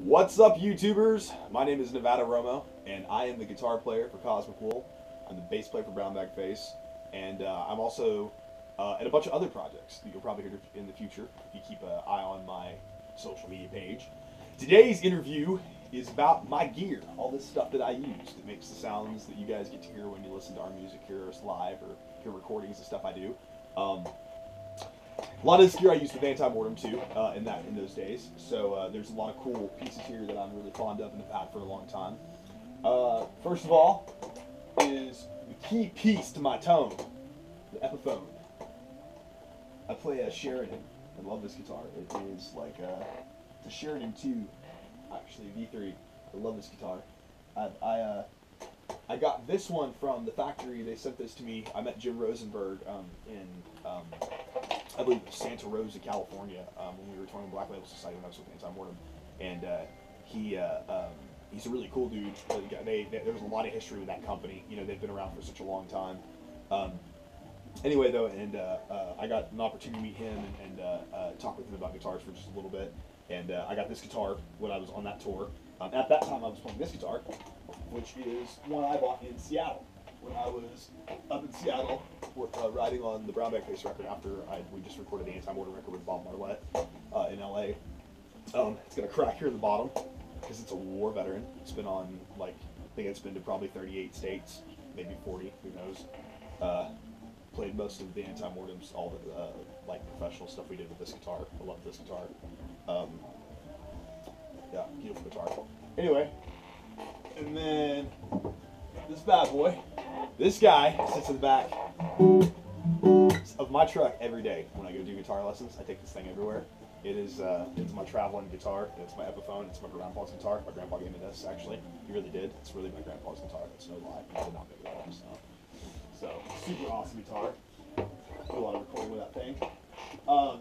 What's up, YouTubers? My name is Nevada Romo, and I am the guitar player for Cosmic Wool. I'm the bass player for Brown Bag Face, and I'm also in a bunch of other projects that you'll probably hear in the future if you keep an eye on my social media page. Today's interview is about my gear, all this stuff that I use that makes the sounds that you guys get to hear when you listen to our music, hear us live, or hear recordings and stuff I do. A lot of this gear I used with Anti-Mortem too, in those days. So there's a lot of cool pieces here that I'm really fond of and have had for a long time. First of all is the key piece to my tone, the Epiphone. I play a Sheridan. I love this guitar. It is like it's a Sheridan 2, actually V3. I love this guitar. I got this one from the factory. They sent this to me. I met Jim Rosenberg in I believe it was Santa Rosa, California, when we were touring Black Label Society when I was with Anti-Mortem. And he's a really cool dude. There was a lot of history with that company. You know, they've been around for such a long time. Anyway, though, and I got an opportunity to meet him and talk with him about guitars for just a little bit. And I got this guitar when I was on that tour. At that time, I was playing this guitar, which is one I bought in Seattle when I was up in Seattle riding on the Brown Bag Face record after we just recorded the Anti-Mortem record with Bob Marlette in LA. It's got a crack here in the bottom because it's a war veteran. It's been on, like, I think it's been to probably 38 states, maybe 40, who knows. Played most of the Anti-Mortems, all the like professional stuff we did with this guitar. I love this guitar. Yeah, beautiful guitar. Anyway, and then this bad boy. This guy sits in the back of my truck every day when I go do guitar lessons. I take this thing everywhere. It's my traveling guitar. It's my Epiphone. It's my grandpa's guitar. My grandpa gave me this, actually. He really did. It's really my grandpa's guitar. It's no lie. I did not make it up. So, super awesome guitar. Do a lot of recording with that thing.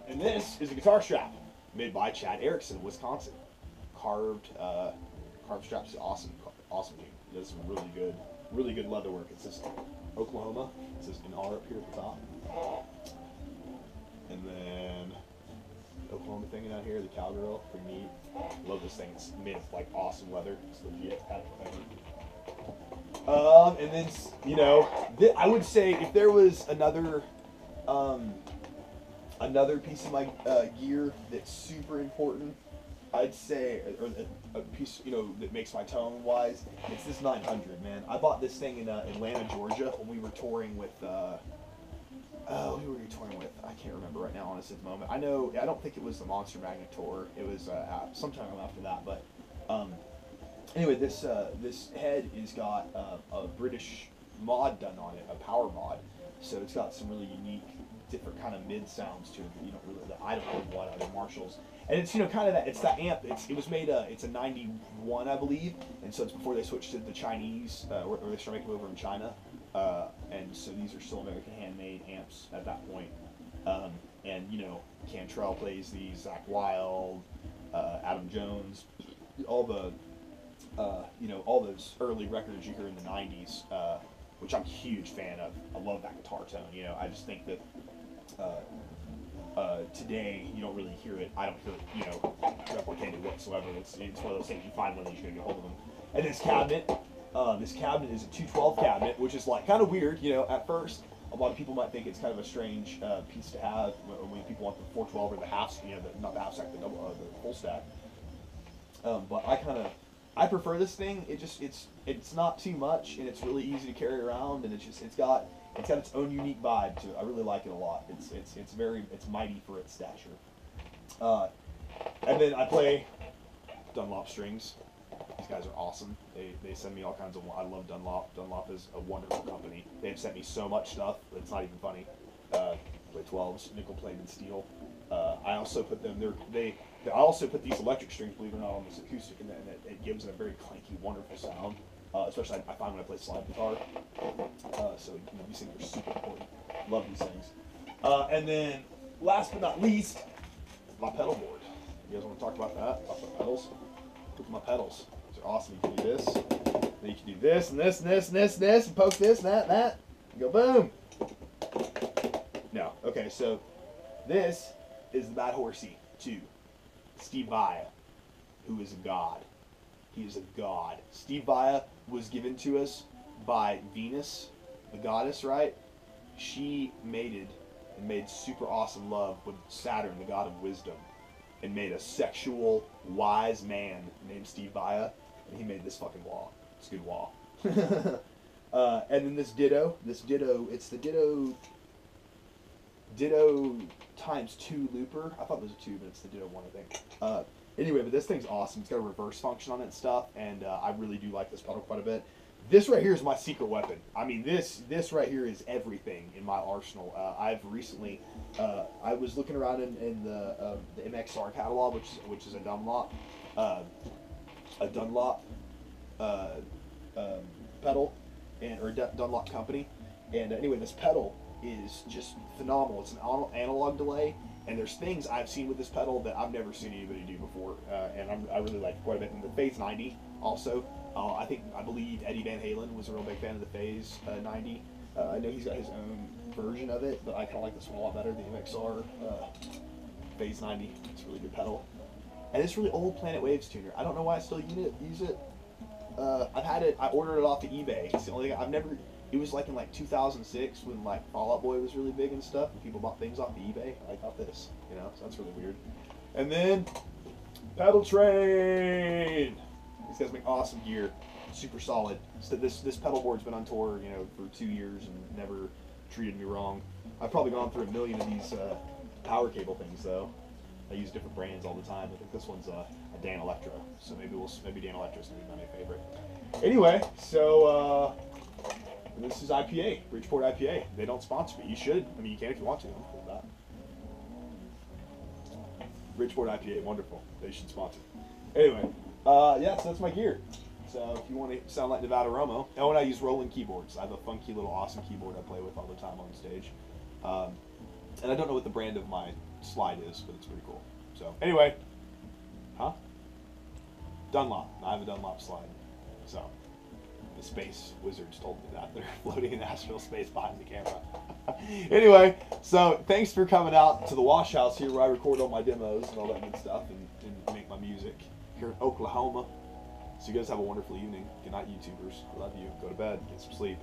And this is a guitar strap made by Chad Erickson in Wisconsin. Carved straps. Awesome dude. He does some really good leather work. It says Oklahoma. It says an R up here at the top. And then Oklahoma thing down here, the cowgirl, pretty neat. Love this thing. It's made of like awesome leather. It's legit. And then, you know, I would say if there was another piece of my gear that's super important, I'd say, or a piece, you know, that makes my tone wise, it's this 900, man. I bought this thing in Atlanta, Georgia, when we were touring with, who were we touring with? I can't remember right now, honestly, at the moment. I don't think it was the Monster Magnet tour. It was sometime after that, but, anyway, this head has got a British mod done on it, a power mod. So it's got some really unique, different kind of mid sounds to it that you don't really, that I don't really want out of Marshalls. And it's, you know, kind of that, it's that amp. It was made, it's a 91, I believe, and so it's before they switched to the Chinese, or they started making them over in China. And so these are still American handmade amps at that point. And you know, Cantrell plays these, Zach Wild, Adam Jones, all the you know, all those early records you hear in the 90s, which I'm a huge fan of. I love that guitar tone. You know, I just think that today you don't really hear it. I don't hear it, you know, replicated whatsoever. It's one of those things you find one of these, you're gonna get hold of them. And this cabinet is a 212 cabinet, which is like kind of weird. You know, at first, a lot of people might think it's kind of a strange piece to have when people want the 412 or the half, you know, not the half stack, the full stack. But I prefer this thing. It's not too much, and it's really easy to carry around, and it's got its own unique vibe to it. I really like it a lot. It's mighty for its stature. And then I play Dunlop strings. These guys are awesome. They send me all kinds of. I love Dunlop. Dunlop is a wonderful company. They've sent me so much stuff. It's not even funny. Play 12s, nickel plated steel. I also put them. I also put these electric strings, believe it or not, on this acoustic, and it gives it a very clanky, wonderful sound. Especially I find when I play slide guitar. So you know, these things are super important. Love these things. And then, last but not least, my pedal board. You guys want to talk about that? Talk about pedals? Look at my pedals. These are awesome. You can do this. Then you can do this and this and this and this and this, and poke this and that and that. And go boom. No. Okay, so this is the Bad Horsey 2. Steve Vai. who is a god. He is a god. Steve Vai was given to us by Venus, the goddess, right? She mated and made super awesome love with Saturn, the god of wisdom, and made a sexual, wise man named Steve Vai, and he made this fucking wall. It's a good wall. And then this ditto, it's the ditto times 2 looper. I thought it was a 2, but it's the ditto 1, I think. Anyway, but this thing's awesome. It's got a reverse function on it and stuff, and I really do like this pedal quite a bit. This right here is my secret weapon. I mean, this right here is everything in my arsenal. I've recently, I was looking around in the MXR catalog, which is a Dunlop pedal, or Dunlop company. And anyway, this pedal is just phenomenal. It's an analog delay, and there's things I've seen with this pedal that I've never seen anybody do before, and I really like it quite a bit. And the Phase 90 also. I believe Eddie Van Halen was a real big fan of the Phase 90. I know he's got his own version of it, but I kind of like this one a lot better, the MXR Phase 90. It's a really good pedal. And it's really old Planet Waves tuner. I don't know why I still use it. I've had it, I ordered it off of eBay. It's the only thing I've never, it was like in like 2006 when like Fall Out Boy was really big and stuff, and people bought things off of eBay. I got this, you know, so that's really weird. And then, Pedal Train! These guys make awesome gear, super solid. So this pedal board's been on tour, you know, for 2 years and never treated me wrong. I've probably gone through a million of these power cable things though. I use different brands all the time. I think this one's a Dan Electro, so maybe Dan Electro's gonna be my favorite. Anyway, so this is IPA, Bridgeport IPA. They don't sponsor me. You should. I mean, you can if you want to. I'm cool with that. Bridgeport IPA, wonderful. They should sponsor. Anyway. Yeah, so that's my gear. So if you want to sound like Nevada Romo, and I use Roland keyboards. I have a funky little awesome keyboard I play with all the time on stage. And I don't know what the brand of my slide is, but it's pretty cool. So anyway, Dunlop. I have a Dunlop slide. So the space wizards told me that. They're floating in astral space behind the camera. Anyway, so thanks for coming out to the Wash House here where I record all my demos and all that good stuff and make my music here in Oklahoma. So you guys have a wonderful evening. Good night, YouTubers. I love you. Go to bed. Get some sleep.